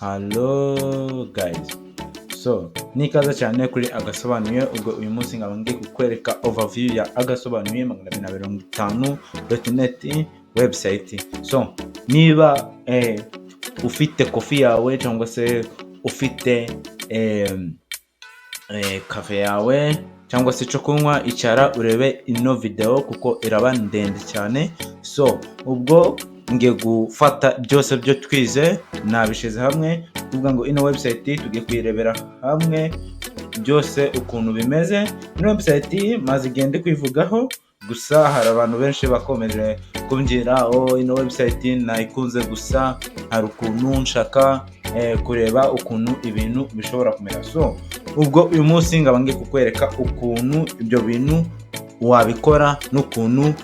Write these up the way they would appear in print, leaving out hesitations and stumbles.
Hello guys, so nikaza cyane kuri Agasobanuye. Ubwo uyu munsi nkaba ngiye kukwereka overview ya Agasobanuye250.net website. So niba ufite kofi yawe cyangwa se ufite cafe yawe cyangwa se cyo kunywa, icara urebe ino video kuko iraba ndende cyane. So ubwo ngiye gufata byose byo twize nabishize hamwe, kuvuga ngo ino website tugiye kuyirebera hamwe byose ukuntu bimeze. Ino website maze igende kwivugaho, gusa hari abantu benshi bakomeje kumbwira ino website nayikunze, gusa hari ukuntu nshaka kureba ukuntu ibintu bishobora kumera. So ubwo uyu munsi ngaba ngiye kukwereka ukuntu ibyo bintu wabikora n'ukuntu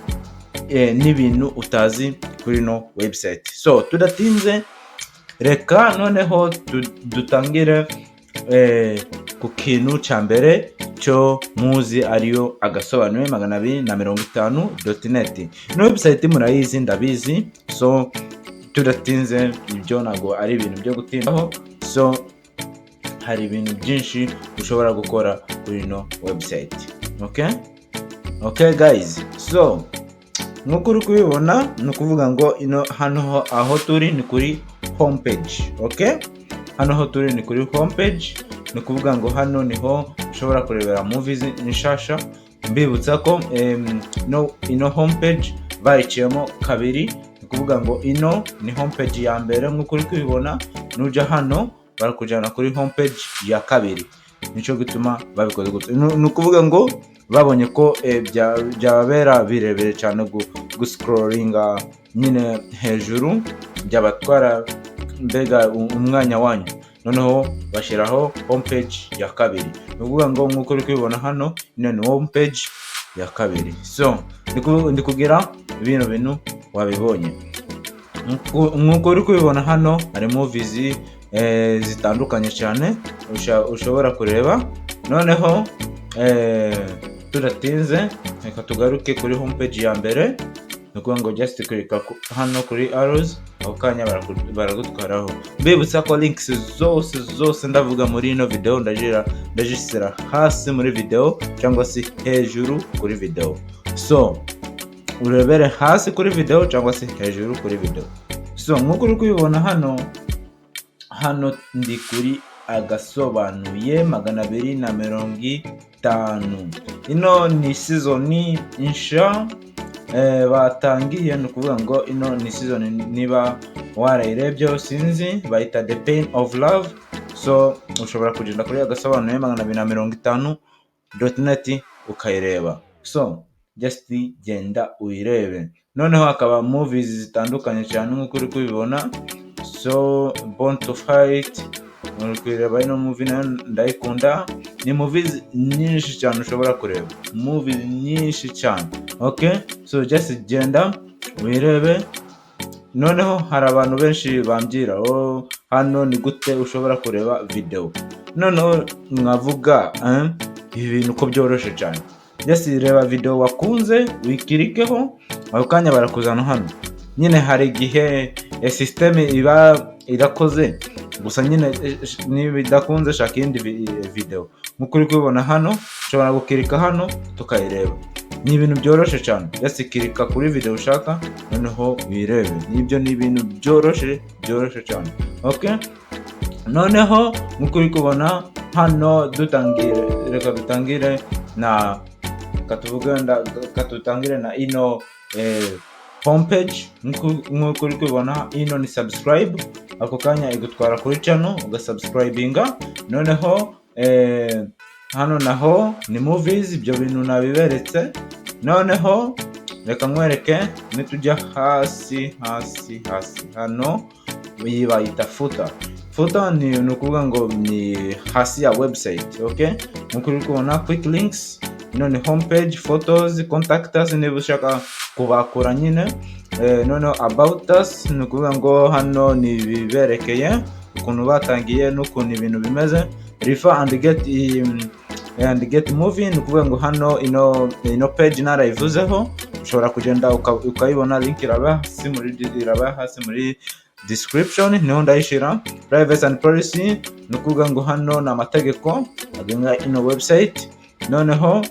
n'ibintu utazi kuri no website. So tudatinze, reka noneho dutangire ku kintu cya mbere cyo muzi, ariyo Agasobanuye250.net. No website murayizi, ndabizi. So tudatinze, ibyo ntabwo ari ibintu byo gutindaho. So hari ibintu byinshi ushobora gukora kuri no website. Okay guys, so nkuko uri kubibona ni ukuvuga ngo hano aho turi ni kuri homepage. Hano aho turi ni kuri homepage, ni ukuvuga ngo hano niho ushobora kurebera movies nshasha. Mbibutsa ko ino homepage bayiciyemo kabiri, ni ukuvuga ngo ino ni homepage ya mbere. nkuko uri kubibona, nuja hano barakujyana kuri homepage ya kabiri, nico gituma babikoze gutyo. Ni ukuvuga ngo babonye ko byababera birebere cyane guscrollinga nyine hejuru, byabatwara mbega umwanya wanyu, noneho bashyiraho homepage ya kabiri. Ni ukuvuga ngo nkuko uri kubibona hano, ino ni homepage ya kabiri. So ndikugira bintu wabibonye. Nkuko uri kubibona hano hari movies zitandukanye cyane ushobora kureba. Noneho tudatinze, reka tugaruke kuri homepage ya mbere. Ni ukuvuga ngo just klika hano kuri arrows, aho kanya baragutwaraho. Mbibutsa ko links zose ndavuga muri ino video ndajisira hasi muri video cyangwa se hejuru kuri video. So urebere hasi kuri video cyangwa se hejuru kuri video. So nkuko uri kubibona hano ndi kuri Agasobanuye250. ino ni season insha batangiye. ni ukuvuga ngo ino ni season, niba warayirebye sinzi, bayita The Pain of Love. So ushobora kugenda kuri Agasobanuye250.net ukayireba. So just genda uyirebe. Noneho hakaba movies zitandukanye cyane nkuko uri kubibona. So Born to Fight, urikireba ino movie nayo ndayikunda. Ni movies nyinshi cyane ushobora kureba, movies nyinshi cyane. So just genda uyirebe. Noneho hari abantu benshi bambwira hano ni gute ushobora kureba video. Noneho nkavuga ibintu ko byoroshye cyane. Just reba video wakunze, wikirikeho, aho kanya barakuzana hano. Nyine hari igihe system iba irakoze, gusa nyine niba idakunze shaka indi video. Nkuko uri kubibona hano, ushobora gukirika hano tukayireba. Ni ibintu byoroshye cyane. Just kirika kuri video ushaka, noneho wirebe. Nibyo ni ibintu byoroshye cyane. Noneho nkuko uri kubona hano, reka dutangire na katutangire na ino homepage. nkuko uri kubibona ino ni subscribe. Ako kanya igutwara kuri channel ugasubscribinga. Noneho hano naho ni movies, ibyo bintu nabiberetse. Noneho reka nkwereke nitujya hasi hano bayita footer. Ni ukuvuga ngo ni hasi ya website. Nkuko uri kubona quick links, ino ni homepage, photos, contact us niba ushaka kubakura nyine. Noneho about us, ni ukuvuga ngo hano ni biberekeye ukuntu batangiye n'ukuntu ibintu bimeze. Refer and get movie, ni ukuvuga ngo hano ino page narayivuzeho. Ushobora kugenda ukayibona, link iraba hasi muri description niho ndayishira. Privacy and policy ni ukuvuga ngo hano ni amategeko agenga ino website. Noneho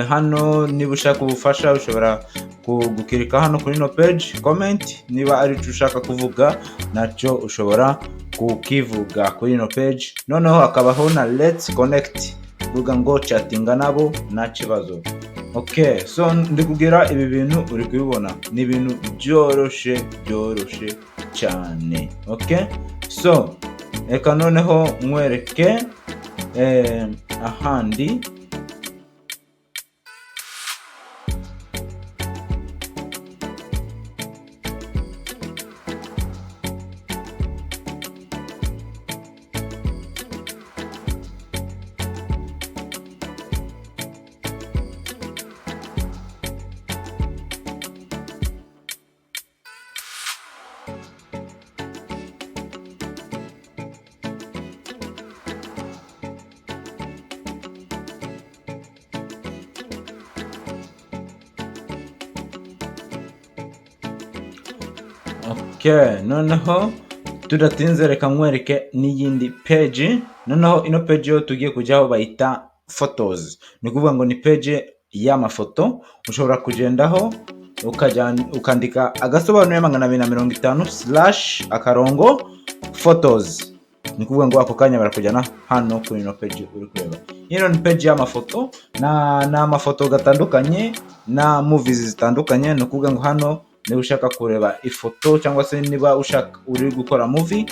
hano niba ushaka ubufasha ushobora gukirika hano kuri ino page. Comment niba ari cyo ushaka kuvuga nacyo ushobora kukivuga kuri ino page. Noneho hakabaho na let's connect, kuvuga ngo chattinga nabo nta kibazo. Okay, so ndikubwira ibi bintu uri kubibona ni ibintu byoroshe cyane. Okay, so reka noneho nkwereke ahandi. Okay, noneho tudatinze reka nkwereke n'iyindi page. Noneho ino page yo tugiye kujyaho bayita photos. Ni kuvuga ngo ni page y'amafoto. Ushobora kugendaho ukandika Agasobanuye250/photos. Ni kuvuga ngo ako kanya barakujyana hano kuri ino page uri kureba. Ino ni page y'amafoto na amafoto gatandukanye na movies zitandukanye. Ni kuvuga ngo hano niba ushaka kureba ifoto cyangwa se niba ushaka uri gukora movie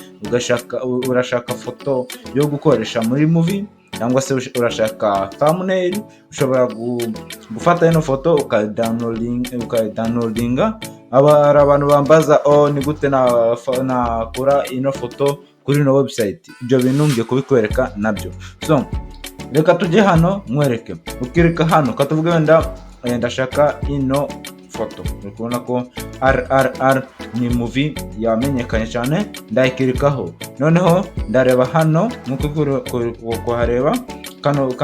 urashaka foto yo gukoresha muri movie cyangwa se urashaka thumbnail, ushobora gufata ino foto ukadownloadinga. Hari abantu bambaza ni gute nakora ino foto kuri ino website. Ibyo bintu ngiye kubikwereka nabyo. So reka tujye hano nkwereke. Ukirika hano katuvuge wenda ndashaka ino foto. Uri kubona ko RRR ni movie yamenyekanye cyane. Ndayikirikaho. Noneho ndareba hano nkuko kuhareba kano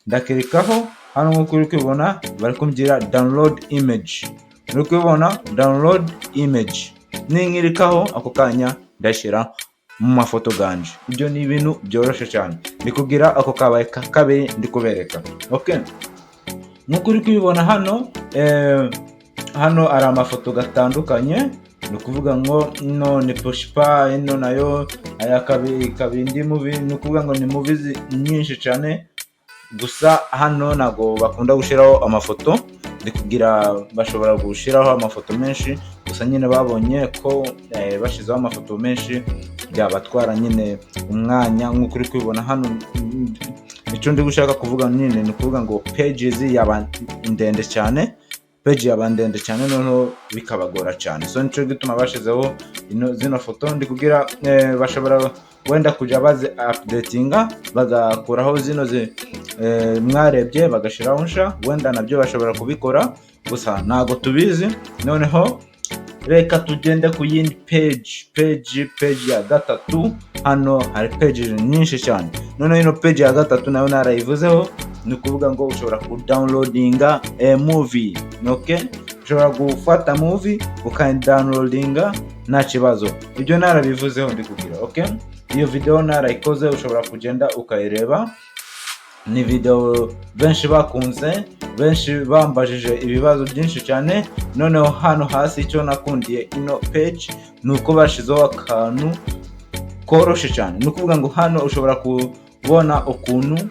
ndakirikaho hano nkuko uri kubona bari kumbwira download image. Uri kubona download image. Ninkirikaho ako kanya ndashira mu mafoto ganje. Ibyo ni ibintu byoroshe cyane. Ndikubwira ako kabaye kabiri ndikubereka. Okay, nkuko uri kubibona hano hano ari amafoto gatandukanye. Ni kuvuga ngo ino ni Pushpa, ino nayo aya kabindi movie. Ni kuvuga ngo ni movies nyinshi cyane, gusa hano nago bakunda gushiraho amafoto. Ndikugira bashobora gushiraho amafoto menshi, gusa nyine babonye ko bashizeho amafoto menshi byabatwara nyine umwanya. Nkuko uri kubibona hano icyo ndi gushaka kuvuga nyine ni kuvuga ngo pages yaba ndende cyane, page yaba ndende cyane noneho bikabagora cyane. So nico gituma bashizeho zino foto. Ndikugira bashobora wenda kujya bazi updatinga bagakuraho zino mwarebye bagashiraho nsha. Wenda nabyo bashobora kubikora, gusa ntago tubizi. Noneho reka tugende ku yindi page ya gatatu. Hano hari pages nyinshi cyane. Noneho ino page ya gatatu nayo narayivuzeho. Ni kuvuga ngo ushobora kudownloadinga movie. Okay, ushobora gufata movie ukadownloadinga nta kibazo. Ibyo narabivuzeho ndikugira. Okay, iyo video narayikoze ushobora kugenda ukayireba. Ni video benshi bakunze, benshi bambajije ibibazo byinshi cyane. Noneho hano hasi icyo nakundiye ino page nuko bashizeho akantu koroshe cyane. Ni kuvuga ngo hano ushobora kubona ukuntu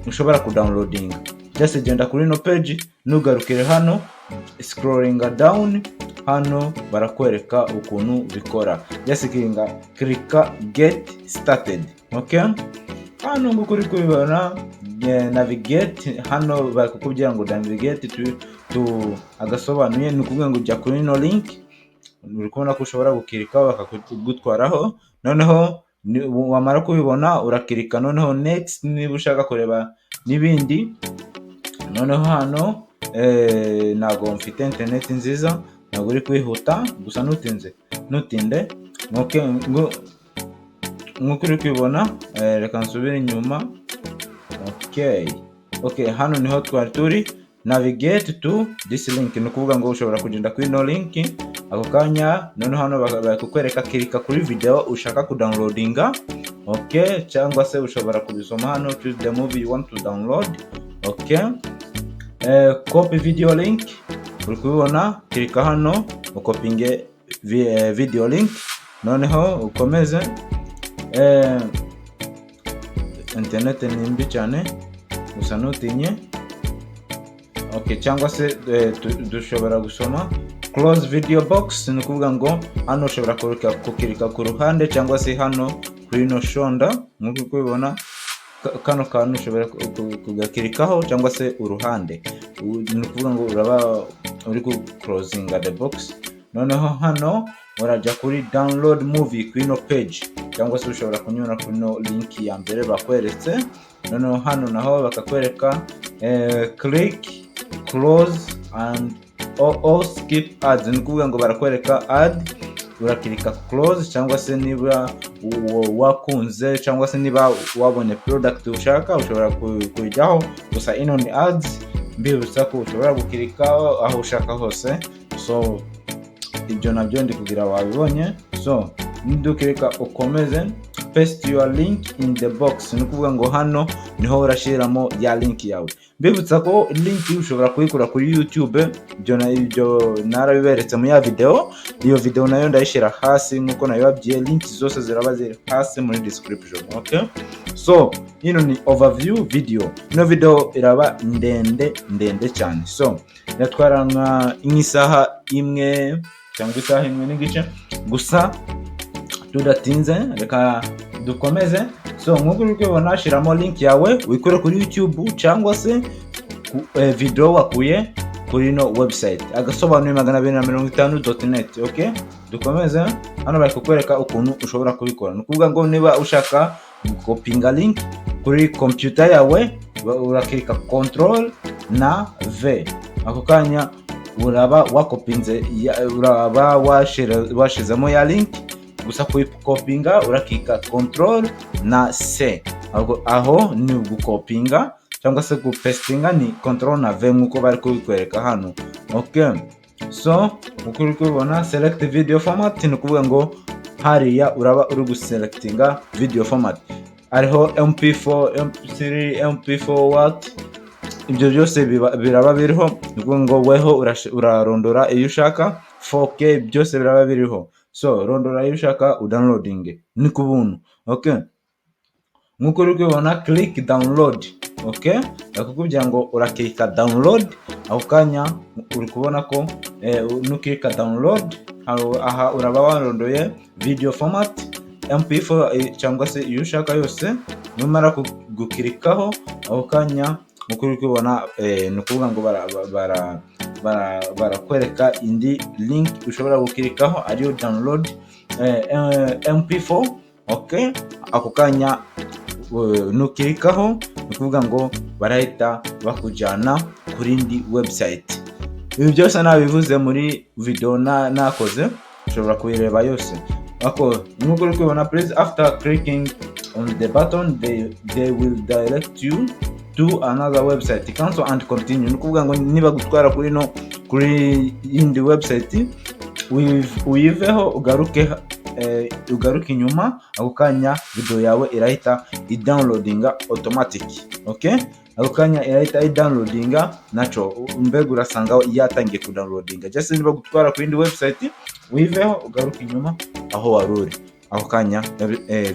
ushobora kudownloadinga. Just genda kuri ino page nugarukire hano, scrolling down hano barakwereka ukuntu bikora. Just click get started. Okay, hano nguko uri kubibona navigate. Hano bakukubwira ngo navigate to Agasobanuye. Ni kuvuga ngo ujya kuri ino link. Uri kubona ko ushobora gukirika bakakugutwaraho. Noneho wamara kubibona urakirika noneho next niba ushaka kureba n'ibindi. Noneho hano nago mfite internet nziza, nago uri kwihuta, gusa nutinde. Okay, nkuko uri kubibona reka nsubire inyuma. Okay, hano niho twari turi. Navigate to this link. Ni kuvuga ngo ushobora kugenda kuri no link ako kanya noneho hano bakakwereka kirika kuri video ushaka kudownloadinga, okay, cyangwa se ushobora kubisoma hano, choose the movie you want to download, okay. Copy video link, uri kubibona, kirika hano ukopinge video link, noneho ukomeze. Internet ni mbi cyane gusa nutinye, okay, cyangwa se dushobora gusoma close video box, ni kuvuga ngo hano ushobora kukirika ku ruhande cyangwa se hano kuri no shonda, nk'uko kubibona kano kantu ushobora kugakirikaho cyangwa se uruhande, ni kuvuga ngo uraba uri ku closing the box. Noneho hano urajya kuri download movie kuri no page, cyangwa se ushobora kunyura kuri no link ya mbere bakweretse. Noneho hano naho bakakwereka click close and or skip ads, ni kuvuga ngo barakwereka ad, urakirika close, cyangwa se niba wakunze cyangwa se niba wabonye product ushaka ushobora kujyaho, gusa ino ni ads, mbibutsa ko ushobora gukirika aho ushaka hose. So ibyo nabyo ndi kugira wabibonye. So ndukirika ukomeze, paste your link in the box, ni kuvuga ngo hano niho urashiramo ya link yawe. Mbibutsa ko link ushobora kuyikura kuri YouTube, ibyo narabiberetse mu ya video. Iyo video nayo ndayishira hasi nkuko nabibabwiye, link zose ziraba ziri hasi muri description, okay. So ino ni overview video, ino video iraba ndende cyane, so yatwara nk'isaha imwe cyangwa isaha imwe n'igice, gusa tudatinze reka dukomeze. So nk'uko uri kubibona, shiramo link yawe wikure kuri YouTube cyangwa se video wakuye kuri no website Agasobanuye250.net, okay. Dukomeze, hano bari kukwereka ukuntu ushobora kubikora. Ni kuvuga ngo niba ushaka gukopinga link kuri computer yawe, urakirika control na V, ako kanya uraba wakopinze, uraba washizemo ya link. Gusa kuyikopinga urakika control na C, aho ni gukopinga, cyangwa se gupestinga ni control na V nkuko bari kubikwereka hano, okay. So uko uri kubona select video format, ni kuvuga ngo hariya uraba uri guselectinga video format, ariho MP4, MP3, MP4 what, ibyo byose biraba biriho. Ni kuvuga ngo weho urarondora iyo ushaka, 4K byose biraba biriho. So rondora iyo ushaka udownloading ni kubuntu, okay. Nkuko uri kubona click download, okay, akakubwira ngo urakirika download, ako kanya uri kubona ko nukirika download, aha uraba warondoye video format MP4 cyangwa se iyo ushaka yose. Numara gukirikaho ako kanya, nkuko uri kubona ni kuvuga ngo barakwereka indi link ushobora gukirikaho ariyo download MP4, okay. Ako kanya nukirikaho, ni kuvuga ngo barahita bakujyana kuri indi website. Ibi byose nabivuze muri video nakoze, ushobora kubireba yose. Ako nkuko uri kubona, please after clicking on the button they will direct you to another website, cancel and continue. Ni kuvuga ngo niba gutwara kuri indi website, uyiveho ugaruke inyuma, ako kanya video yawe irahita i-downloadinga automatic, okay. Ako kanya irahita i-downloadinga nacho, mbega urasanga yatangiye ku-downloadinga. Just niba gutwara kuri indi website, uyiveho ugaruke inyuma aho waruri, ako kanya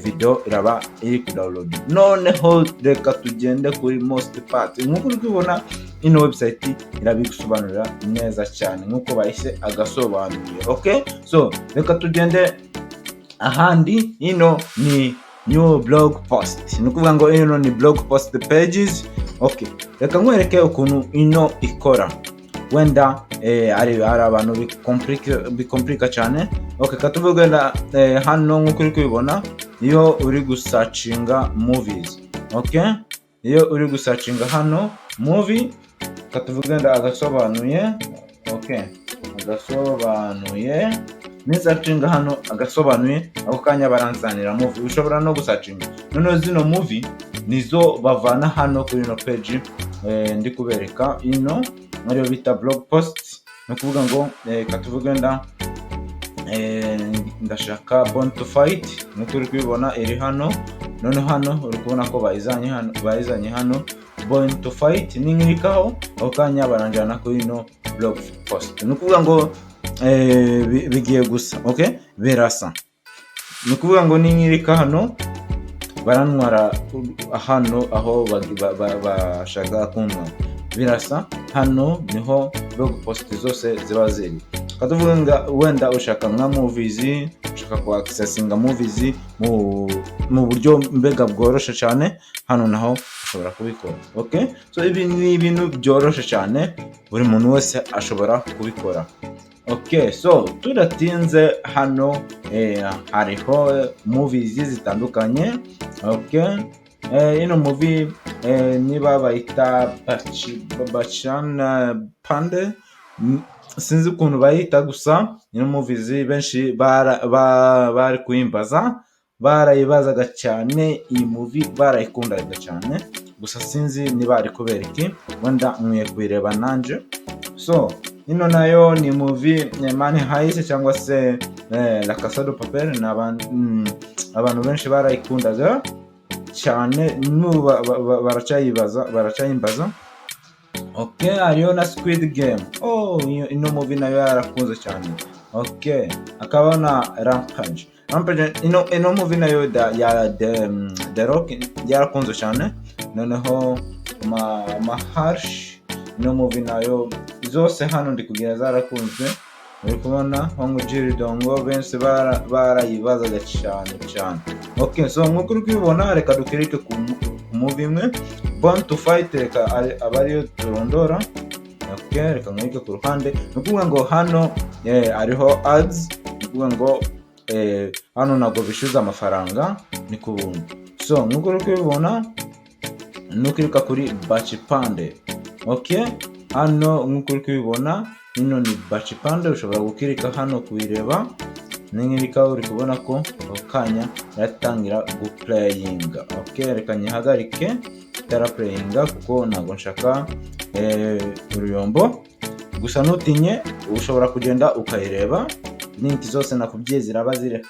video iraba iri ku-download. Noneho reka tugende kuri most part. Nkuko uri kubona ino website irabigusobanurira neza cyane nkuko bahise Agasobanuye, okay. So reka tugende ahandi. Ino ni new blog post, ni kuvuga ngo ino ni blog post pages, okay. Reka nkwereke ukuntu ino ikora, wenda ari abantu bikomplika cyane, okay. Katuvuga hano nkuko uri kubibona, iyo uri gusearchinga movies, okay. Iyo uri gusearchinga hano movie, katuvuga Agasobanuye, okay. Agasobanuye, nisearchinga hano Agasobanuye, ako kanya baranzanira movie. Ushobora no gusearchinga noneho zino movie nizo bavana hano kuri no page ndi kubereka. Ino ariyo bita blog post, no kuvuga ngo katuvuga ndashaka Born to Fight nkuko uri kubibona iri hano. None hano uri kubona ko bayizanye hano Born to Fight. Ninkirikaho ako kanya baranjana kuri no blog post. Nukuvuga ngo bigiye gusa, okay, birasa. Nukuvuga ngo ninkirika hano barantwara hano aho bashaka kuntwara, birasa hano niho blog post zose ziba ziri. Katuvuga nga wenda ushaka nka movies, ushaka ku accessinga movies mu buryo mbega bworoshe cyane, hano naho ushobora kubikora. Okay, so ibi ni ibintu byoroshe cyane, buri muntu wese ashobora kubikora. Okay, so tudatinze hano hariho movies zitandukanye. Okay, ino movie niba bayita Bachan Pande, sinzi ukuntu bayita, gusa ino movies benshi bari kuyimbaza, barayibazaga cyane. Iyi movie barayikundaga cyane, gusa sinzi niba ari kubera iki, wenda nkwiye kuyireba nanje. So ino nayo ni movie Money Heist cyangwa se La Casa de Papel. Abantu benshi barayikundaga cyane, baracayimbaza. Okay, hariyo na Squid Game. Ino movie nayo yarakunze cyane. Okay, akaba na Rampage. Ino movie nayo ya The Rock yarakunze cyane. Noneho Maharsh, ino movie nayo zose hano ndi kugira zarakunzwe. Uri kubona Hongo Jiri Dongo benshi barayibazaga cyane. Okay, so nkuko uri kubibona, reka dukirike ku movie imwe Born to Fight, reka abariyo turondora. Okay, reka mwike ku ruhande. Nukuvuga ngo hano ariho ads, nukuvuga ngo hano nago bishyuza amafaranga ni ku buntu. So nkuko uri kubibona, nukirika kuri Bachipande. Okay, hano nkuko uri kubibona, ino ni Bachipande. Ushobora gukirika hano kuyireba. Ninkirika uri kubona ko akanya yatangira guplayinga. Okay, reka nyihagarike playinga kuko ntago nshaka uruyombo. Gusa nutinye, ushobora kugenda ukayireba. Link zose nakubwiye ziraba ziri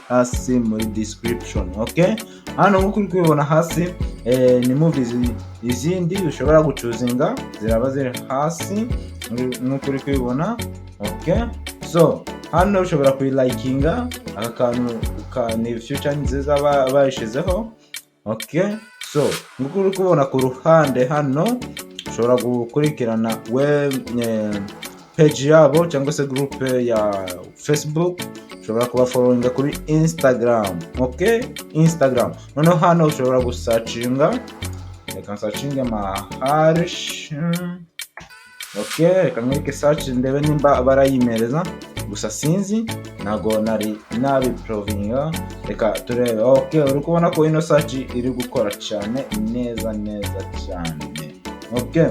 hasi muri description. Okay, hano nkuko uri kubibona hasi ni movies izindi ushobora gucuzinga, ziraba ziri hasi nkuko uri kubibona. Okay, so hano ushobora kuyilikinga, akantu ni future nziza bayishizeho. Okay, so nkuko uri kubona ku ruhande hano ushobora gukurikirana page yabo cyangwa se group ya Facebook. Ushobora kuba followinga kuri Instagram. Okay, Instagram. Noneho hano ushobora gusearchinga, reka searchinga Maharsh. Okay, reka mwike search ndebe nimba barayimereza, gusa sinzi, nago nari provinga. Reka turebe. Okay, uri kubona ko ino search iri gukora cyane neza cyane. Okay,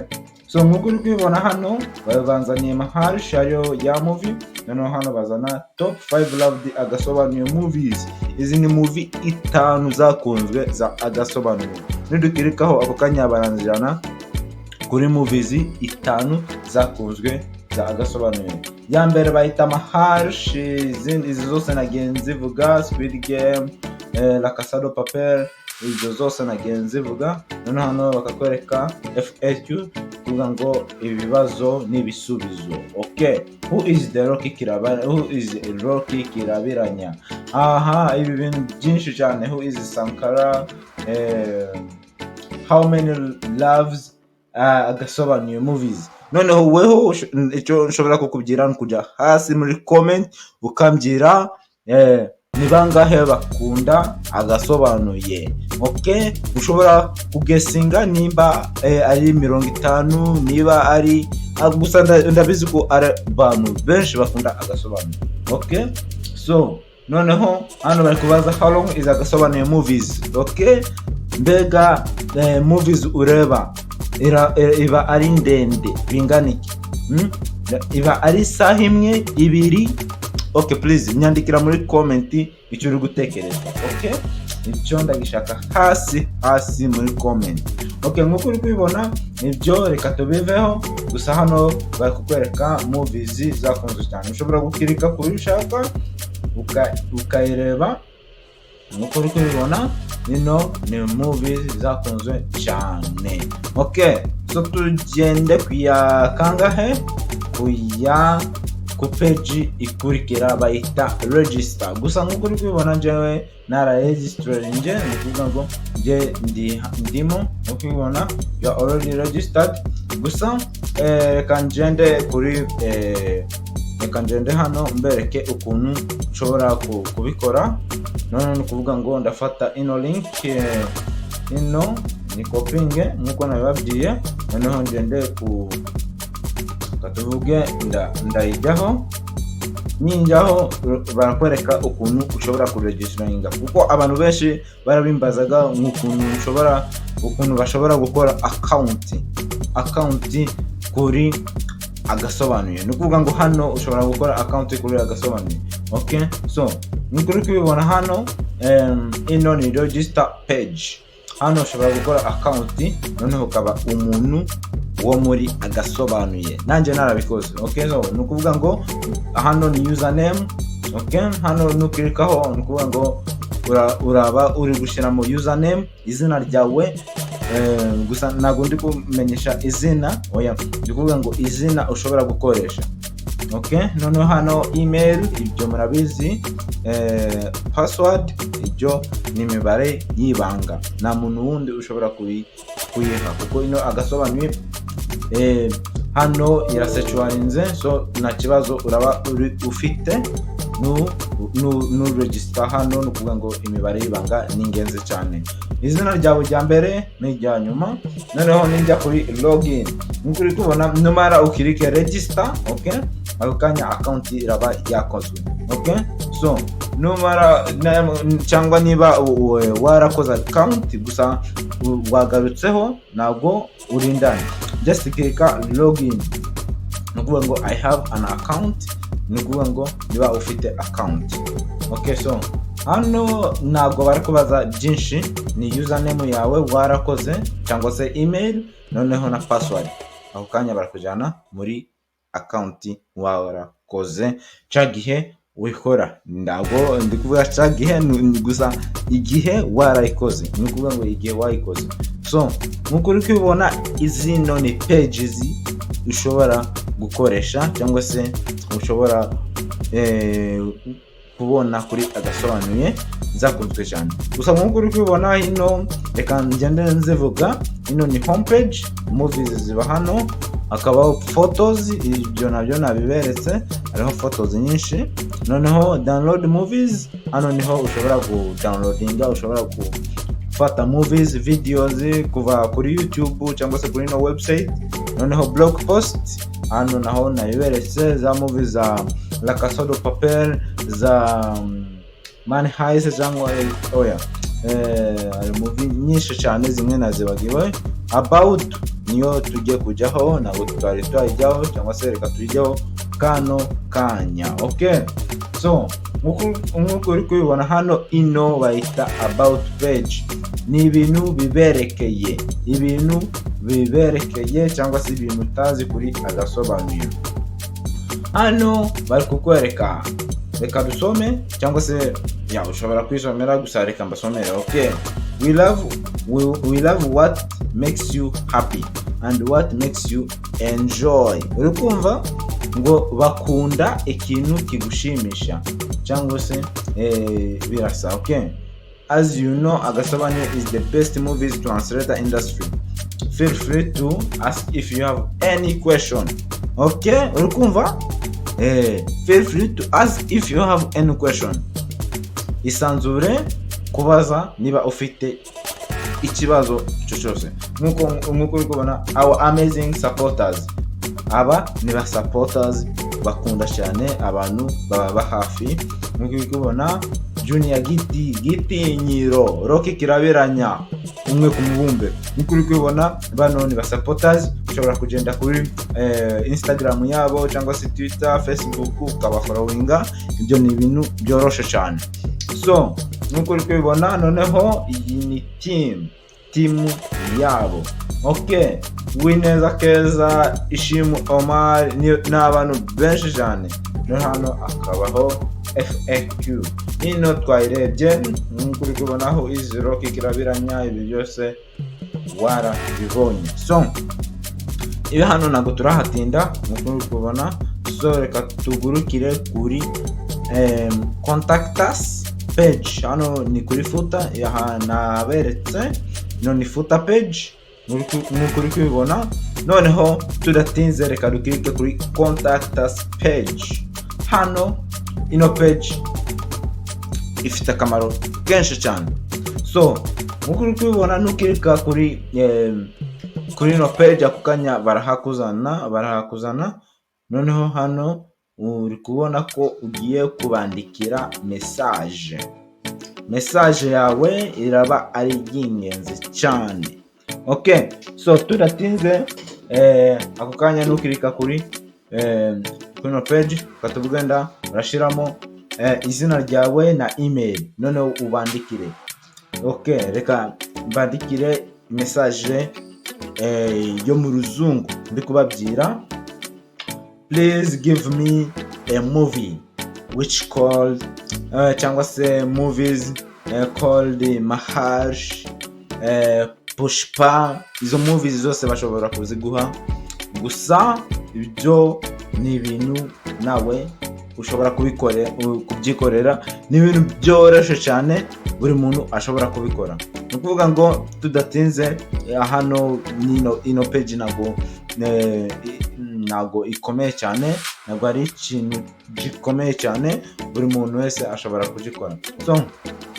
so nkuko uri kubibona hano bavanzaniye Maharsh ariyo ya movie. Noneho hano bazana top 5 loved Agasobanuye movies. Izi ni movie 5 zakunzwe za Agasobanuye. Nidukirikaho ako kanya baranjana kuri movies 5 zakunzwe za Agasobanuye. Ya mbere bayita Maharsh, izi zose nagenzi vuga Squid Game, La Casa de Papel, izo zose nagenzi vuga. Noneho hano bakakwereka FAQ kuvuga ngo ibibazo n'ibisubizo. Okay, who is Rocky Kirabiranya? Ibi bintu byinshi cyane. Who is Sankara? How many loves Agasobanuye movies? Noneho weho icyo nshobora kukubwira nkujya hasi muri comment ukambwira ni bangahe bakunda Agasobanuye. Okay, ushobora kugesinga nimba ari 50, niba ari gusa ndabizi ko ari abantu benshi bakunda Agasobanuye. Okay, so noneho hano bari kubaza how long is Agasobanuye movies. Okay, mbega movies ureba iba ari ndende bingana iki? Iba ari saha imwe, 2? Okay, please nyandikira muri comment icyo uri gutekereza. Okay, icyo ndagishaka hasi muri comment. Okay, nkuko uri kubibona nibyo, reka tubiveho. Gusa hano bari kukwereka movies zakunzwe cyane. Ushobora gukirika kuri ushaka ukayireba. Nkuko uri kubibona ino ni movies zakunzwe cyane. Okay, so tugende kuya kangahe, kuya ku page ikurikira bayita register. Gusa nkuko uri kubibona jewe nara register nje, nikuvuga ngo nje ndimo. Ukibona you are already registered. Gusa reka ngende kuri reka ngende hano mbereke ukuntu ushobora kubikora. None ni kuvuga ngo ndafata ino link, ino ni copying nkuko nabibabwiye. Noneho ngende katuvuge ndayijyaho. Ninjaho barakwereka ukuntu ushobora kuregisteringa, kuko abantu benshi barabimbazaga ukuntu bashobora gukora account kuri Agasobanuye. Ni ukuvuga ngo hano ushobora gukora account kuri Agasobanuye. Okay, so nkuko uri kubibona hano ino ni register page. Hano ushobora gukora account, noneho ukaba umuntu wo muri Agasobanuye. Nanjye narabikoze. Okay, so ni ukuvuga ngo hano ni username. Okay, hano nukirikaho ni ukuvuga ngo uraba uri gushyiramo username, izina ryawe. Gusa ntago ndi kumenyesha izina, oya, ndi kuvuga ngo izina ushobora gukoresha. Okay, noneho hano email, ibyo murabizi. Password, ibyo ni imibare y'ibanga, nta muntu wundi ushobora kuyiha, kuko ino Agasobanuye hano irasecurinze. So nta kibazo uraba ufite nu register hano. No kuvuga ngo imibare y'ibanga ni ingenzi cyane. Izina ryawe rya mbere n'irya nyuma. Noneho ninjya kuri login, nkuko uri kubona numara ukirike register. Okay, ako kanya account iraba yakozwe. Okay, so numara cyangwa niba warakoze account gusa wagarutseho ntabwo urindana, just klika login. Nukuvuga ngo I have an account. Nukuvuga ngo niba ufite account. Okay, so hano ntabwo bari kubaza byinshi, ni username yawe warakoze cyangwa se email, noneho na password. Ako kanya barakujyana muri account warakoze cyagihe wikora. Ntabwo ndi kuvuga cyagihe, gusa igihe warayikoze. Ni kuvuga ngo igihe wayikoze. So nkuko uri kubibona izino ni pages ushobora gukoresha cyangwa se ushobora kubona kuri Agasobanuye zakunzwe cyane. Gusa nkuko uri kubibona ino, reka ngende nzivuga. Ino ni homepage, movies ziba hano, akabaho photos, ibyo nabyo nabiberetse, hariho photos nyinshi. Noneho download movies, hano niho ushobora downloadinga, ushobora gufata movies videos kuva kuri YouTube cyangwa se kuri no website. Noneho blog post, hano naho nabiberetse za movies za La Casa de Papel, za Money Heist cyangwa oya movie nyinshi cyane, zimwe nazibagiwe. About niyo tujye kujyaho, ntabwo tutari twajyaho, cyangwa se reka tujyaho kano kanya. Okay, so nkuko uri kubibona hano ino bayita about page. Ni ibintu biberekeye cyangwa se ibintu utazi kuri Agasobanuye. Hano bari kukwereka, reka dusome cyangwa se ushobora kwisomera, gusa reka mbasomere. Okay, we love what makes you happy and what makes you enjoy. Uri kumva ngo bakunda ikintu kigushimisha cyangwa se birasa. Okay, as you know, Agasobanuye is the best movies translator industry. Feel free to ask if you have any question. Okay, uri kumva? Feel free to ask if you have any question. Isanzure kubaza niba ufite ikibazo cyose. Nkuko uri kubona our amazing supporters, aba ni ba supporters bakunda cyane abantu baba hafi. Nkuko uri kubona Junior Gitinyiro, Rocky Kirabiranya, umwe ku mubumbe. Nkuko uri kubona bano ni ba supporters. Ushobora kugenda kuri Instagram yabo cyangwa se Twitter, Facebook ukabafollowinga. Ibyo ni ibintu byoroshe cyane. So nkuko uri kubibona, noneho iyi ni team timu yabo. Okay, Wineza Keza, Ishimu Omar n'abantu benshi cyane. No hano akabaho FAQ. Ino twayirebye nk'uko uri kubonaho izero kikirabiranya ibi byose warabibonye. So ibi hano ntabwo turahatinda nk'uko uri kubona. So reka tugurukire kuri contact us page. Hano ni kuri footer naberetse, no ni footer page nk'uko uri kubibona. Noneho tudatinze reka dukirike kuri contact us page. Hano ino page ifite akamaro kenshi cyane. So nk'uko uri kubibona nukirika kuri ino page ako kanya barahakuzana. Noneho hano uri kubona ko ugiye kubandikira message yawe iraba ari y'ingenzi cyane. Okay, so tudatinze ako kanya nukirika kuri ino page katubugenda urashiramo izina ryawe na email, noneho ubandikire. Okay, reka mbandikire message yo mu ruzungu ndi kubabyira. Please give me a movie which called cyangwa se movies called Mahar, Pushpa. Izo movies zose bashobora kuziguha, gusa ibyo ni ibintu nawe ushobora kubyikorera. Ni ibintu byoroshye cyane, buri muntu ashobora kubikora. Ni ukuvuga ngo tudatinze hano ino page ntabwo ikomeye cyane, ntabwo ari ikintu gikomeye cyane, buri muntu wese ashobora kugikora. So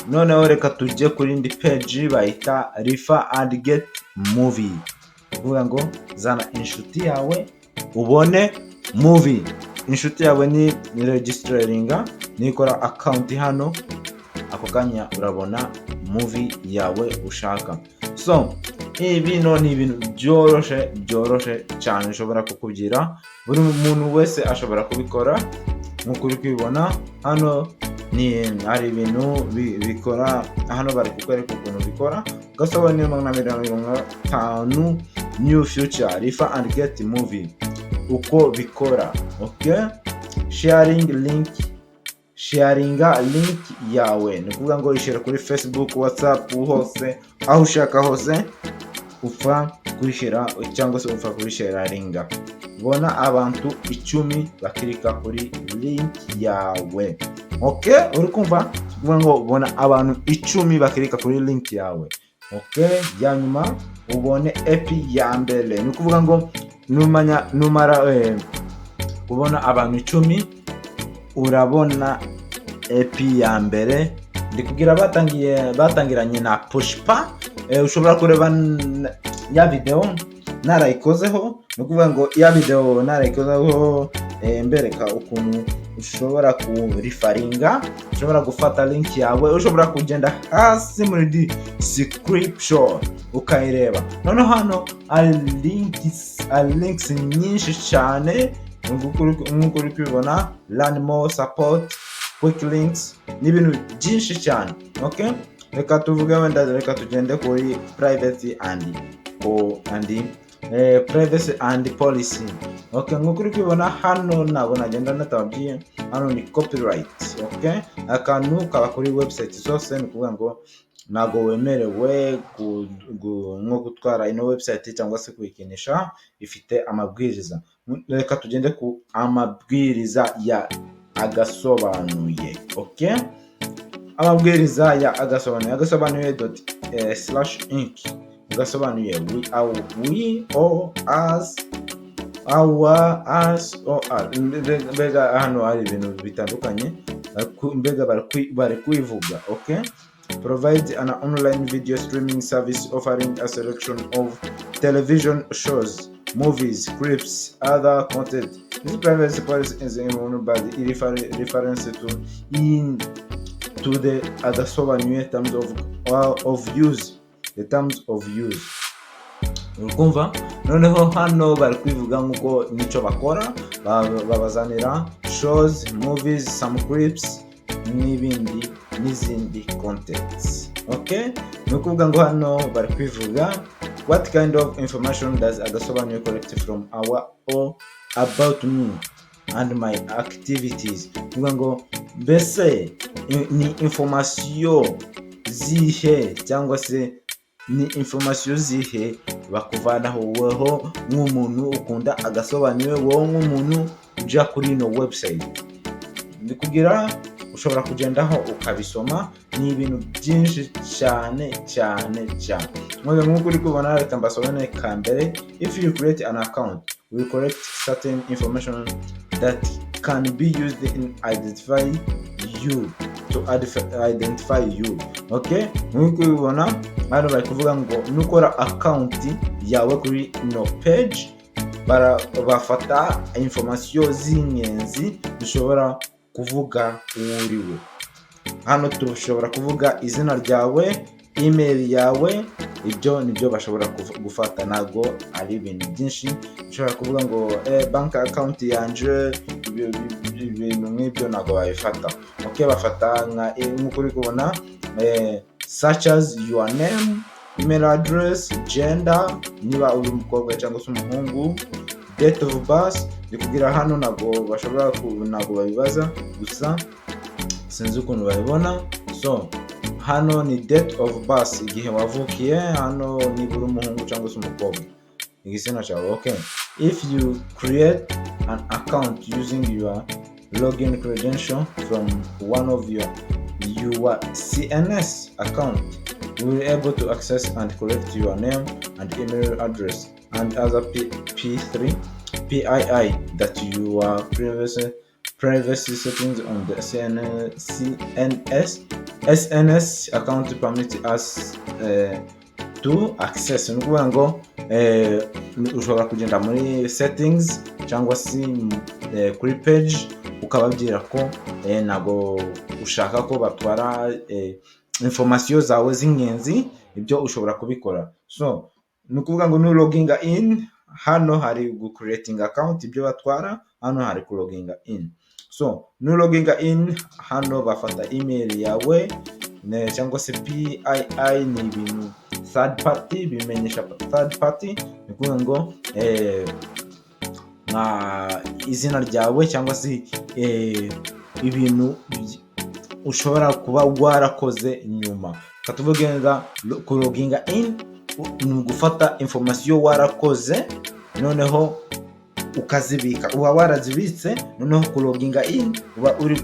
noneho reka tujye kuri indi page bayita refer and get movie. Kuvuga ngo zana inshuti yawe ubone movie. Inshuti yawe ni registeringa, nikora account hano, ako kanya urabona movie yawe ushaka. So bino ni ibintu byoroshye cyane ushobora kukugira, buri muntu wese ashobora kubikora. Nk'uko uri kubibona hano hari ibintu bikora hano, bari kukwereka ukuntu bikora. Agasobanuye 250 new future refer and get movie uko bikora. Okay, sharinga link yawe, ni kuvuga ngo ishare kuri Facebook, WhatsApp, hose aho ushaka hose upfa kuyishira cyangwa se upfa kuyisharinga. Bona abantu 10 bakirika kuri link yawe. Okay, uri kumva? Kuvuga ngo bona abantu 10 bakirika kuri link yawe. Okay, yanyuma ubone epi ya mbere. Ni kuvuga ngo numara ubona abantu 10 urabona epi ya mbere. Ndi kugira batangiranye na Pushpa. Ushobora kureba ya video narayikozeho. Ni kuvuga ngo ya video narayikozeho mbereka ukuntu ushobora kurifaringa, ushobora gufata link yawe, ushobora kugenda hasi muri description ukayireba. Noneho hano ari links nyinshi cyane nk'uko uri kubibona, learn more, support, quick links, n'ibintu byinshi cyane. Okay, reka tuvuge wenda reka tugende kuri privacy and policy. Okay, nk'uko uri kubibona hano nabo nagenda natababwiye, hano ni copyright. Okay, akantu kaba kuri website zose, ni kuvuga ngo ntago wemerewe nko gutwara ino website cyangwa se kuyikinisha, ifite amabwiriza. Reka tugende ku amabwiriza ya Agasobanuye. Okay, amabwiriza ya Agasobanuye, Agasobanuye./inc. Agasobanuye we or us, our, us or us. Mbega hano hari ibintu bitandukanye, mbega bari kwivuga. Okay, provide an online video streaming service offering a selection of television shows, movies, clips, other content. This privacy policy is informed by the reference to the Agasobanuye terms of use. The terms of use. Urukumva? Noneho hano bari kwivuga nk'uko nico bakora, babazanira shows, movies, some clips n'izindi contents. Okay, ni ukuvuga ngo hano bari kwivuga what kind of information does Agasobanuye collect from our or about me and my activities. Kuvuga ngo mbese ni information zihe cyangwa se ni information zihe bakuvanaho weho nk'umuntu ukunda Agasobanuye, wowe nk'umuntu uja kuri ino website. Ndikugira ushobora kugendaho ukabisoma, ni ibintu byinshi cyane cyane cyane. Nk'uko uri kubona, reka mbasomene ka mbere. If you create an account, we collect certain information that can be used in identify you okay. Nk'uko ubibona hano bari kuvuga ngo nukora account yawe kuri no page, bafata information z'ingenzi dushobora kuvuga uriwe. Hano tushobora kuvuga izina ryawe, email yawe, ibyo nibyo bashobora gufata. Nago ari ibintu byinshi ushobora kuvuga ngo bank account yanje, ibintu nk'ibyo nago babifata. Okay, bafata nk'uko uri kubona such as your name, email address, gender, niba uri umukobwa cyangwa se umuhungu, date of birth. Ndikugira hano nago bashobora nago babibaza, gusa sinzi ukuntu babibona. So hano ni date of birth, igihe wavukiye. Hano niba uri umuhungu cyangwa se umukobwa, igitsina cyawe. Okay, if you create an account using your login credential from one of your CNS account, you will be able to access and collect your name and email address and other PII that you are previously settings on the SNS account permit us to access. Ni ukuvuga ngo ushobora kugenda muri settings cyangwa se kuri page ukababwira ko nago ushaka ko batwara information zawe z'ingenzi, ibyo ushobora kubikora. So ni ukuvuga ngo no logging in, hano hari creating account, ibyo batwara hano hari logging in. So no logging in, hano bafata email yawe cyangwa se PII, ni ibintu third party, bimenyesha third party. Ni ukuvuga ngo izina ryawe cyangwa se ibintu ushobora kuba warakoze nyuma. Katuvugenga ku logging in ni gufata information warakoze, noneho ukazibika, uba warazibitse, noneho ku logging in uba uri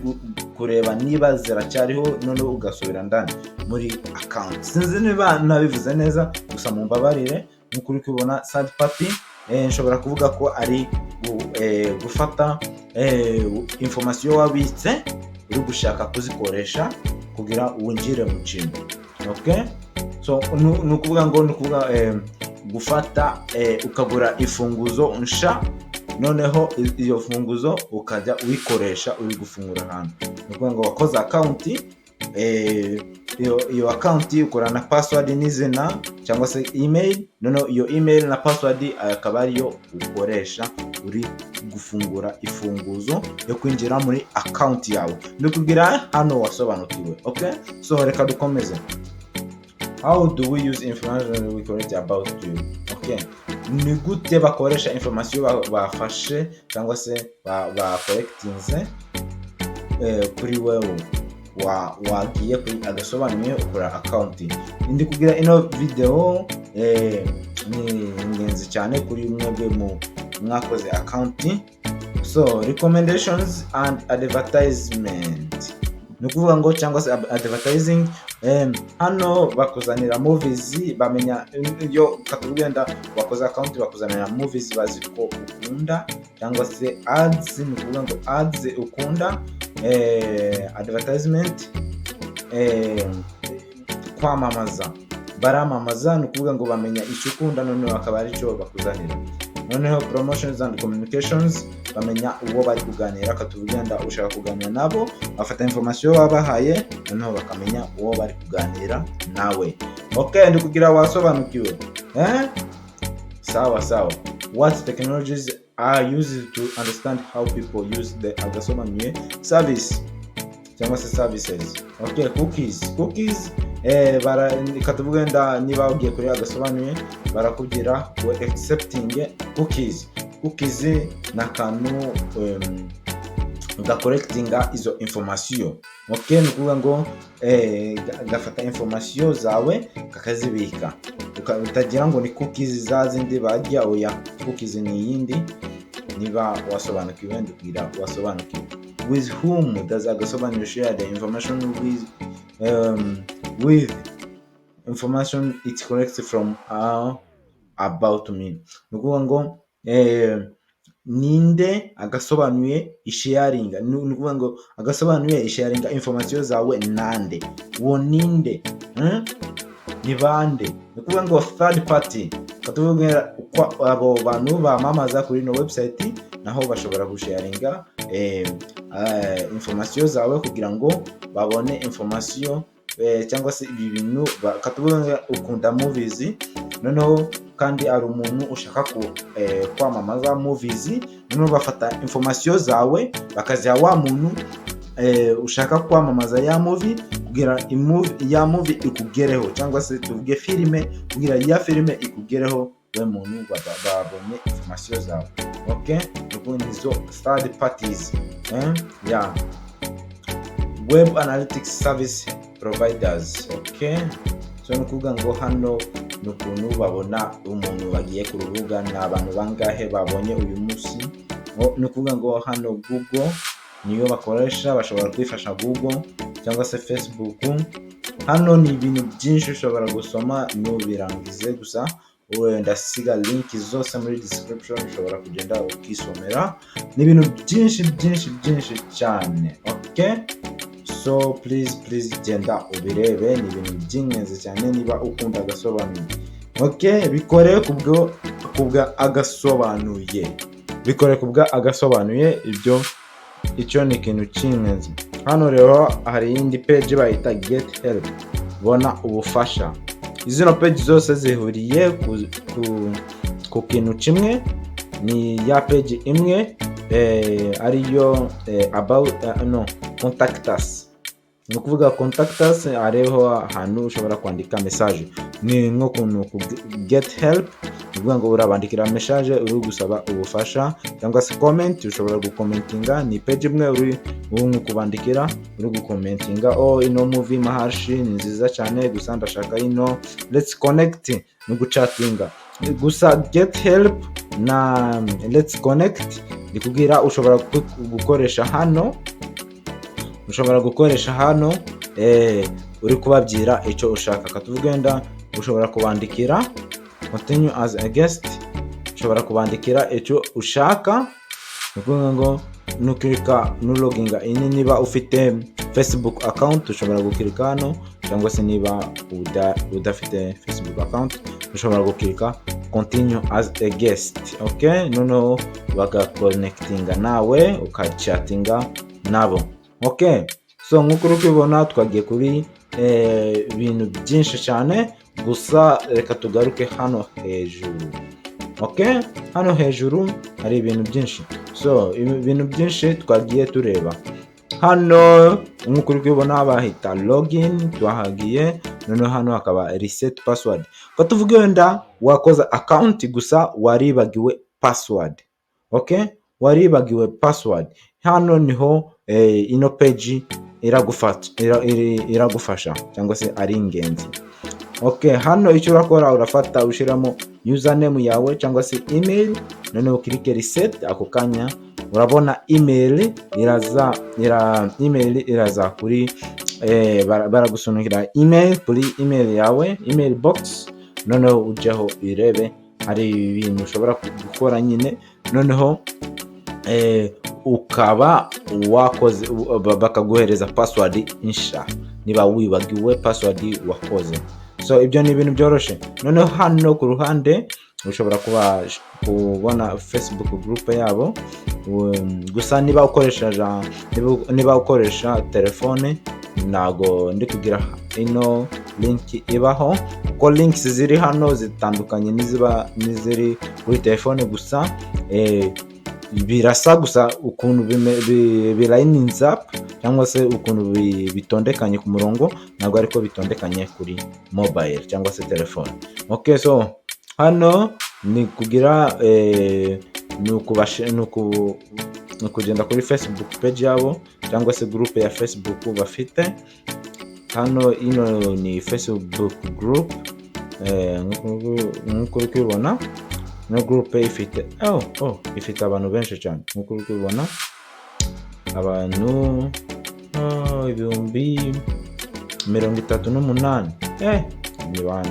kureba niba ziracyariho, noneho ugasubira ndani muri account. Sinzi niba nabivuze neza, gusa mumbabarire. Nk'uko uri kubona third party, nshobora kuvuga ko ari gufata information wabitse uri gushaka kuzikoresha kugira winjire mu kintu. Okay, so nukuvuga ngo gufata ukagura ifunguzo nsha, noneho iyo funguzo ukajya uyikoresha uri gufungura hano. Nukuvuga ngo wakoze account, iyo account ukora na password n'izina cyangwa se email, noneho iyo email na password akaba ariyo ukoresha uri gufungura ifunguzo yo kwinjira muri account yawe. Ndikugira hano wasobanukiwe. Okay, so reka dukomeze. How do we use information we collect about you? Okay, ni gute bakoresha information bafashe cyangwa se ba collectinze kuri wewe wagiye kuri Agasobanuye ukora account. Ndi kugira ino video ni ingenzi cyane kuri mwebwe mwakoze account. So recommendations and advertisement, ni kuvuga ngo cyangwa se advertising. Hano bakuzanira movies, bamenya iyo katugenda wakoze account bakuzanira movies bazi ko ukunda, cyangwa se ads, ni kuvuga ngo ads ukunda. Advertisement, kwamamaza, baramamaza, ni kuvuga ngo bamenya icyo ukunda, noneho akaba ari cyo bakuzanira. Noneho promotions and communications, bamenya uwo bari kuganira, katugenda ushaka kuganira nabo, bafata information wabahaye, noneho bakamenya uwo bari kuganira nawe. Okay, ndikugira wasobanukiwe. Sawa. What technologies are used to understand how people use the Agasobanuye service cyangwa se services? Okay, cookies katuvuge nda niba ugiye kuri Agasobanuye barakubwira ngo accepting cookies na kantu gakorekitinga izo information. Okay, ni kuvuga ngo gafata information zawe kakazibika, utagira ngo ni cookies zazindi bajya oya, cookies ni yindi. Niba wasobanukiwe ndubwira wasobanukiwe. With whom does Agasobanuye share the information with information it collects from about me? Ni kuvuga ngo ninde Agasobanuye isharinga, ni kuvuga ngo Agasobanuye isharinga information zawe nande, uwo ninde ni bande? Ni kuvuga ngo third party, katuvuga uko abo bantu bamamaza kuri no website naho bashobora gusharinga information zawe kugira ngo babone information cyangwa se ibi bintu. Katuvuga ukunda movies noneho kandi ari umuntu ushaka kwamamaza movies, noneho bafata information zawe bakaziha wa muntu ushaka kwamamaza ya movie kugira ya movie ikugereho, cyangwa se tuvuge filime kugira ya filime ikugereho we muntu babonye information zawe. Okay, ubwo nizo third parties. Yeah, web analytics service providers. Okay, so nukuvuga ngo hano nukuntu babona umuntu bagiye ku rubuga na abantu bangahe babonye uyu munsi. Nukuvuga ngo hano Google niyo bakoresha, bashobora kwifasha Google cyangwa se Facebook. Hano ni ibintu byinshi ushobora gusoma nubirangize, gusa ndasiga link zose muri description, ushobora kugenda ukisomera. Ni ibintu byinshi cyane. Okay, so please genda ubirebe, ni ibintu by'ingenzi cyane niba ukunda Agasobanuye. Okay, bikore kubwa Agasobanuye, bikore kubwa Agasobanuye. Icyo ni ikintu cy'ingenzi. Hano rero hari indi page bayita get help, bona ubufasha. Izino page zose zihuriye ku kintu kimwe, ni ya page imwe ariyo about contact us. Ni kuvuga contact us, areho ahantu ushobora kwandika message, ni nko kuntu get help. Kuvuga ngo urabandikira message uri gusaba ubufasha, cyangwa se comment ushobora gukomentinga. Ni page imwe uri kubandikira uri gukomentinga, ino movie mahashi ni nziza cyane gusa ndashaka ino, let's connect no guchatinga. Gusa get help na let's connect ndikugira ushobora gukoresha hano, uri kubabyira icyo ushaka. Katuvugenda ushobora kubandikira continue as a guest, ushobora kubandikira icyo ushaka. Nukuvuga ngo nukirika nuloginga ini, niba ufite Facebook account ushobora gukirika hano, cyangwa se niba udafite Facebook account ushobora gukirika continue as a guest. Okay, noneho bagaconnectinga nawe ukachatinga nabo. Okay, so nkuko ukibona twagiye kuri ibintu byinshi cyane, gusa reka tugaruke hano hejuru. Okay, hano hejuru hari ibintu byinshi. So ibintu byinshi twagiye tureba hano. Nkuko ukibona bahita login, twahagiye. Noneho hano hakaba reset password. Katuvuge wenda wakoza account gusa waribagiwe password. Okay, waribagiwe password. Hano niho ino page iragufasha cyangwa se ari ingenzi. Okay, hano icyo urakora urafata ushiramo username yawe cyangwa se email, noneho ukirike reset. Ako kanya urabona email iraza kuri baragusunikira email kuri email yawe, email box. Noneho ujaho irebe hari ibintu ushobora gukora nyine. Noneho ukaba wakoze bakaguhereza password insha niba wibagiwe password wakoze. So ibyo ni ibintu byoroshe. Noneho hano ku ruhande ushobora kubona Facebook group yabo. Gusa niba ukoresha telefone nago ndi kugira ino link ibaho, kuko links ziri hano zitandukanye niziri kuri telefone. Gusa birasa gusa ukuntu birayininze up cyangwa se ukuntu bitondekanye ku murongo, ntabwo ariko bitondekanye kuri mobile cyangwa se telefone. Okay, so hano ni kugira ni kugenda kuri Facebook page yabo cyangwa se group ya Facebook bafite. Hano ino ni Facebook group nk'uko uri kubibona, no group ifite ifite abantu benshi cyane nk'uko uri kubibona, abantu 38,000.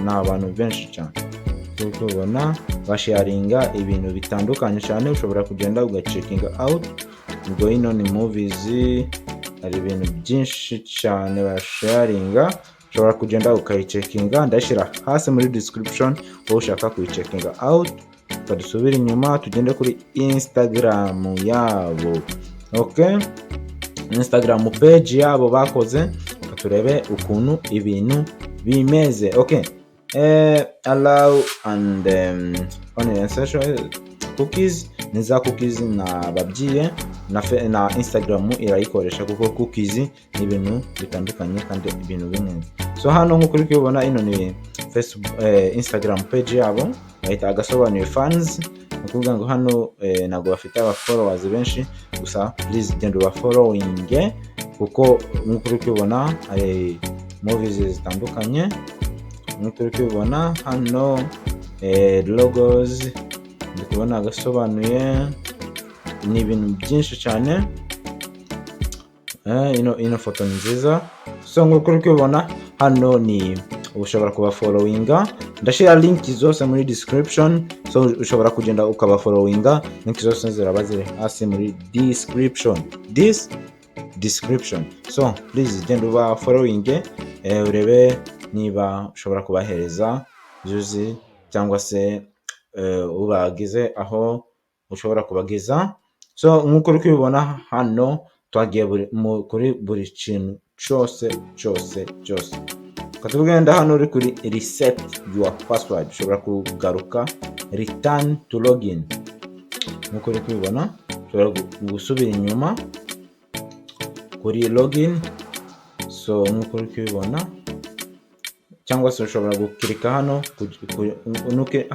Ni abantu benshi cyane nk'uko ubona, basharinga ibintu bitandukanye cyane. Ushobora kugenda ugacekinga out. Ubwo ino ni movies, hari ibintu byinshi cyane basharinga. Ushobora kugenda ukayicekinga, ndashyira hasi muri description wowe ushaka kuyicekinga out. Dusubire inyuma tugende kuri Instagram yabo. Okay, Instagram page yabo bakoze, turebe ukuntu ibintu bimeze. Okay, allow and online social cookies. Niza cookies na babyiye na Instagram irayikoresha kuko cookies ni ibintu bitandukanye kandi ibintu bimwe. So hano nk'uko uri kubibona, ino ni Facebook Instagram page yabo bahita Agasobanuye fans. Ukuvuga ngo hano nago bafite aba followers benshi, gusa please genda uba following kuko nk'uko uri kubibona hari movies zitandukanye. Nk'uko uri kubibona hano logos, ndi kubona Agasobanuye, ni ibintu byinshi cyane. Ino foto ni nziza. So nk'uko uri kubibona hano ni ushobora kuba followinga, ndashira link zose muri description. So ushobora kugenda ukaba followinga, link zose ziraba ziri hasi muri description. So please genda uba following, urebe niba ushobora kubahereza juzi cyangwa se ubagize aho ushobora kubageza. So nk'uko uri kubibona hano twagiye kuri buri kintu cyose. Katugenda hano uri kuri reset your password, ushobora kugaruka return to login. Nk'uko uri kubibona ushobora gusubira inyuma kuri login. So nk'uko uri kubibona, cyangwa se ushobora gukirika hano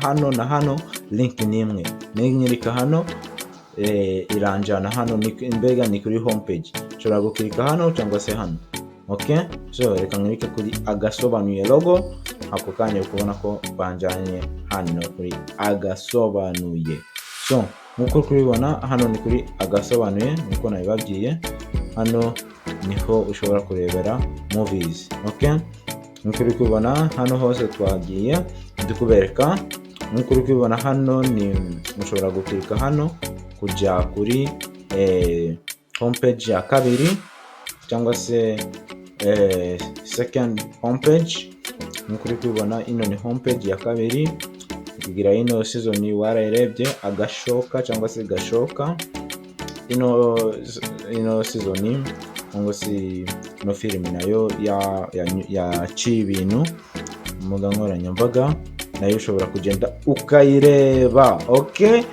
hano na hano, link ni imwe. Ninyirika hano iranjana hano, mbega ni kuri homepage. Ushobora gukirika hano cyangwa se hano. Okay, so reka nkirike kuri Agasobanuye logo, ako kanya ukubona ko banjanye hano kuri Agasobanuye. So nk'uko kubibona hano ni kuri Agasobanuye, nkuko nabibabwiye. Hano niho ushobora kurebera movies. Okay, nk'uko uri kubibona hano hose twagiye dukubereka. Nk'uko uri kubibona hano ni ushobora gukirika hano kujya kuri homepage ya kabiri cyangwa se second homepage. Nk'uko uri kubibona ino ni homepage ya kabiri. Kugira ino season warayirebye Agashoka cyangwa se Gashoka, ino season ngo si no film nayo ya ibintu mbuga nkoranyambaga, nayo ushobora kugenda ukayireba. Okay,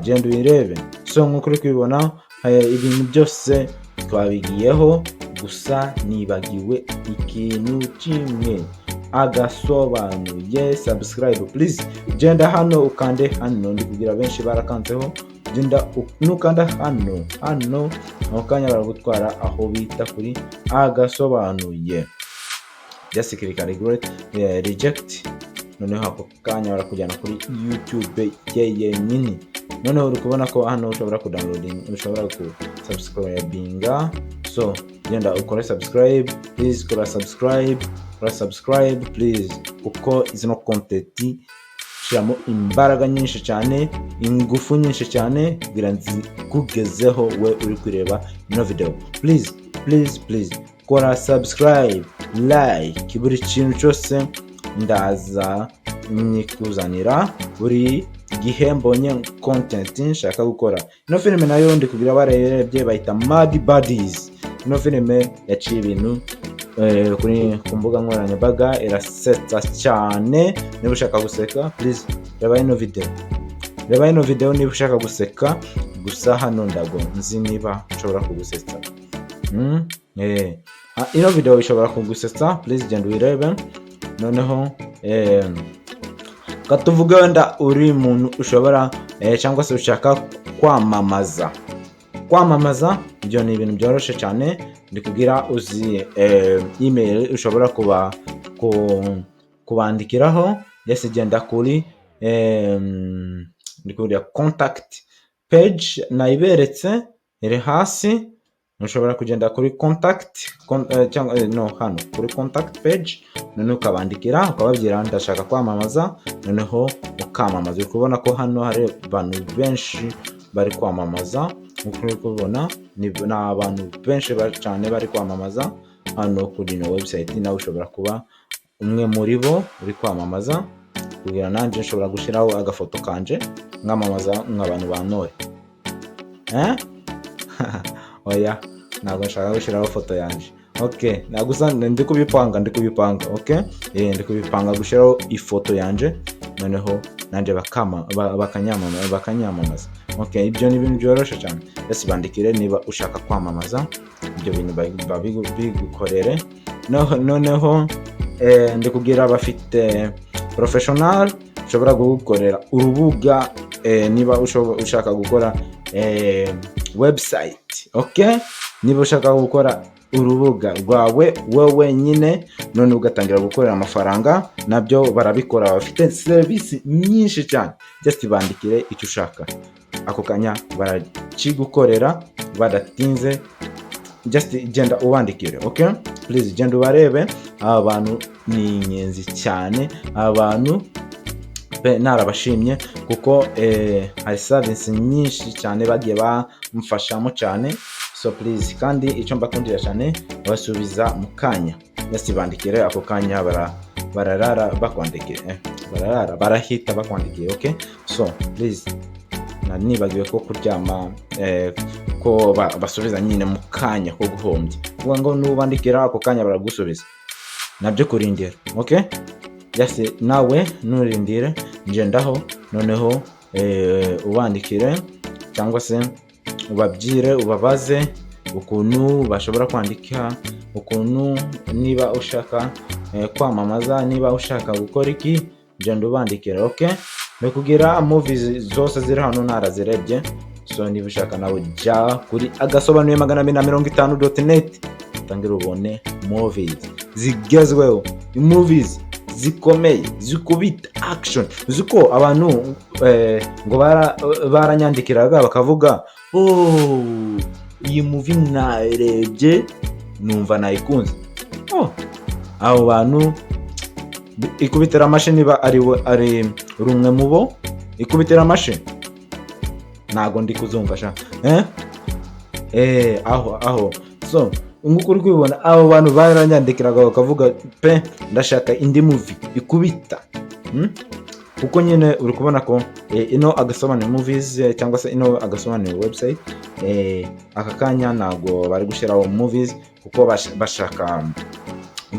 genda uyirebe. So nk'uko uri kubibona ibintu byose twabigiyeho, gusa nibagiwe ikintu kimwe: Agasobanuye subscribe. Please genda hano ukande hano, ndi kugira benshi barakanzeho. Genda nukanda hano aho kanya baragutwara aho bita kuri Agasobanuye. Just click reject, noneho ako kanya barakujyana kuri YouTube yenyine. Noneho uri kubona ko hano ushobora kudownloading, ushobora ku subscribinga. So genda ukore subscribe, please kora subscribe please, uko zino content shiramo imbaraga nyinshi cyane, ingufu nyinshi cyane kugira kugezeho we uri kureba ino video. Please kora subscribe, like, buri kintu cyose ndaza nikuzanira buri gihe mbonye content nshaka gukora. Ino filime nayo ndi kugira bararebye bayita Mad Buddies. Ino filime yaciye ibintu kuri kumbuga nkoranyambaga, irasetsa cyane. Niba ushaka guseka, please reba ino video. reba ino video niba ushaka guseka, gusa hano ndago nzi niba ushobora kugusetsa. Ino video ishobora kugusetsa, please genda uyirebe. Noneho katuvuge wenda uri muntu ushobora cyangwa se ushaka kwamamaza. Kwamamaza ibyo ni ibintu byoroshye cyane. Ndikubwira uzi email ushobora kubandikiraho. Yes, genda kuri ndikubwira contact page nayiberetse iri hasi. Ushobora kugenda kuri hano kuri contact page, noneho ukabandikira ukababwira ndashaka kwamamaza, noneho ukamamaza. Uri kubona ko hano hari abantu benshi bari kwamamaza. Uri kubona ni abantu benshi cyane bari kwamamaza hano kuri ino website. Nawe ushobora kuba umwe muri bo uri kwamamaza, kugira nanjye nshobora gushyiraho agafoto kanje nkamamaza nk'abantu bantoye. Oya, ntabwo nshaka gushyiraho foto yanjye. Okay, nagusa ndi kubipanga. Okay, ndi gushyiraho ifoto yanjye, noneho nanjye bakanyamamaza. Okay, ibyo ni ibintu byoroshye cyane. Yes, bandikire niba ushaka kwamamaza, ibyo bintu babigukorere. Noneho ndikubwira abafite professional ushobora gukorera urubuga, niba ushaka gukora website. Okay, niba ushaka gukora urubuga rwawe wowe nyine, none ugatangira gukorera amafaranga, nabyo barabikora. Bafite service nyinshi cyane. Just bandikire icyo ushaka, ako kanya barakigukorera badatinze. Just genda ubandikire. Okay, please genda ubarebe. Aba bantu ni inyenzi cyane. Abantu narabashimye kuko hari service nyinshi cyane bagiye bamfashamo cyane. So please, kandi icyo mbakundira cyane basubiza mu kanya. Yes, bandikire ako kanya bararara bakwandikire. Barahita bakwandikire. Okay, so please, nibagiwe ko kuryama ko basubiza nyine mu kanya ko guhombye. Kuvuga ngo nubandikira ako kanya baragusubiza, nabyo kurindira. Okay, yes, nawe nurindire ngendaho, noneho ubandikire cyangwa se ubabyire, ubabaze ukuntu bashobora kwandika, ukuntu niba ushaka kwamamaza, niba ushaka gukora iki, genda ubandikira. Okay, kugira movies zose ziri hano narazirebye. So niba ushaka nawe jya kuri agasobanuye250.net tangira ubone movies zigezweho, movies zikomeye zikubita action. Uziko abantu ngo baranyandikiraga bakavuga iyi movie narebye numva nayikunze. Abo bantu ikubitira amashini ba ari rumwe mubo ikubitira amashini, ntago ndi kuzumva sha aho. So nguko uri kubibona, abo bantu baranyandikiraga bakavuga pe ndashaka indi movie ikubita. Kuko nyine uri kubona ko ino Agasobanuye movies cyangwa se ino Agasobanuye website aka kanya ntago bari gushyiraho movies, kuko bashaka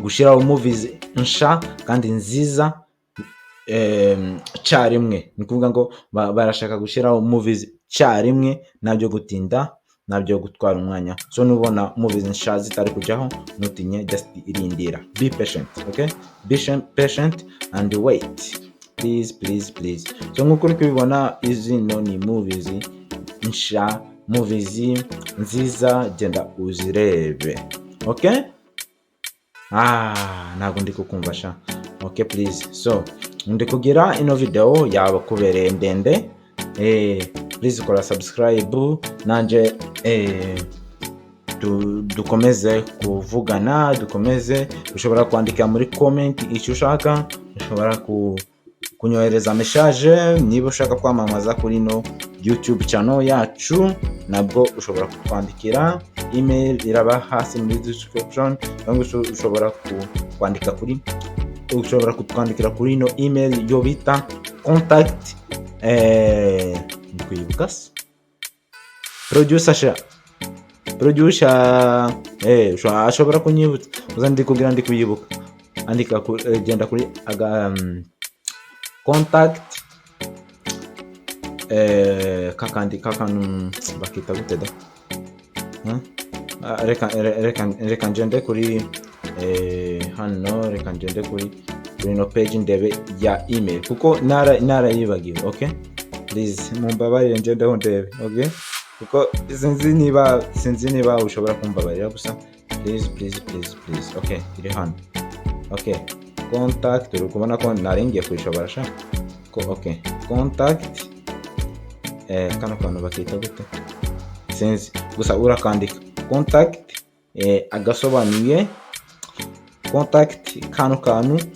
gushyiraho movies nsha kandi nziza cyarimwe. Ni kuvuga ngo barashaka gushyiraho movies cyarimwe, nabyo gutinda, nabyo gutwara umwanya. So nubona movies nsha zitari kujyaho, nutinye, just irindira. Be patient. Okay, be patient and wait, please. So nkuko uri kubibona, izi no ni movies nsha, movies nziza, genda uzirebe. Okay, ntabwo ndi kukumva sha. Okay, please. So ndikugira ino video yaba kubereye ndende, please kora subscribe, nanje dukomeze kuvugana, dukomeze. Ushobora kwandika muri comment icyo ushaka, ushobora kunyohereza message niba ushaka kwamamaza kuri no YouTube channel yacu, nabwo ushobora kwandikira. Email iraba hasi muri description, cyangwa ushobora kutwandikira kuri no email yo bita contact ndikwibukas producer ashobora kunyibutsa, uzandi kugira ndi kuyibuka. Andika genda kuri contact kakandi bakita gute da reka ngende kuri hano, reka ngende kuri no page ndebe ya email kuko narayibagiwe. Okay, please mumbabarire ngendeho ndebe. Okay, kuko sinzi niba ushobora kumbabarira gusa please. Okay, iri hano. Okay, contact, uri kubona ko naringiye kuyishobora sha ko. Okay, contact kano kantu bakita gute sinzi gusa urakandika contact agasobanuye contact kano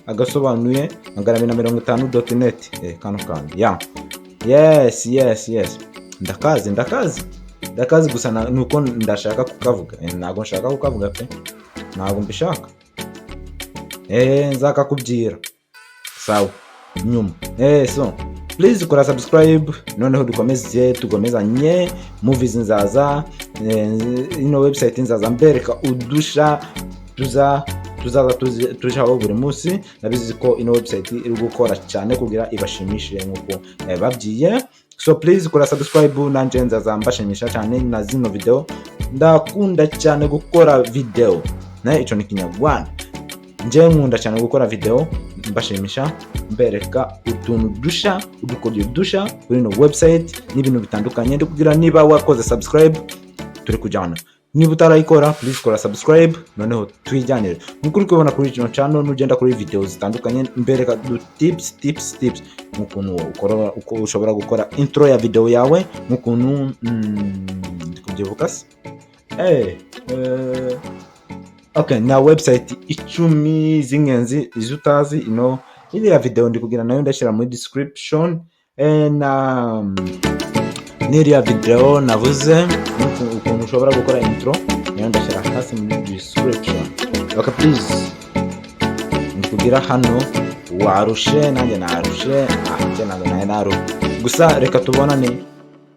agasobanuye 250.net kano kantu yes ndakazi gusa nuko ndashaka kukavuga. Ntago nshaka kukavuga pe, ntago mbishaka. Nzaka kubyira sawa nyuma. So please kora subscribe, noneho tugomezanye movies nzaza, website nzaza mbereka udusha tuzaho buri munsi. Nabizi ko website iri gukora cyane kugira ibashimishe nkuko babyiye. So please kora subscribe, nanje nzaza mbashimisha cyane na zino video. Ndakunda cyane gukora video, ico ni Kinyarwanda. Nje nkunda cyane gukora video mbashimisha, mbereka udukodyo dusha kuri no website n'ibintu bitandukanye. Ndikugira niba wakoze subscribe turi kujyana, niba utarayikora please kora subscribe, noneho twijyanire. Mukuri kubona kuri chino channel nugenda kuri video zitandukanye, mbereka tips mukuntu uko ushobora gukora intro ya video yawe, mukuntu ndikubyibuka se okay, na website 10 z'ingenzi izutazi iriya video ndikugira nayo ndashyira muri description, na n'iriya video navuze ukuntu ushobora gukora intro nayo ndashyira hasi muri description. Okay, please ndikugira hano warushe nanjye narushe, naru gusa. Reka tubonane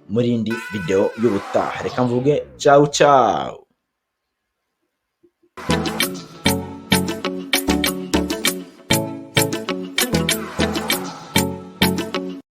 muri indi video y'ubutaha. Reka mvuge ciao.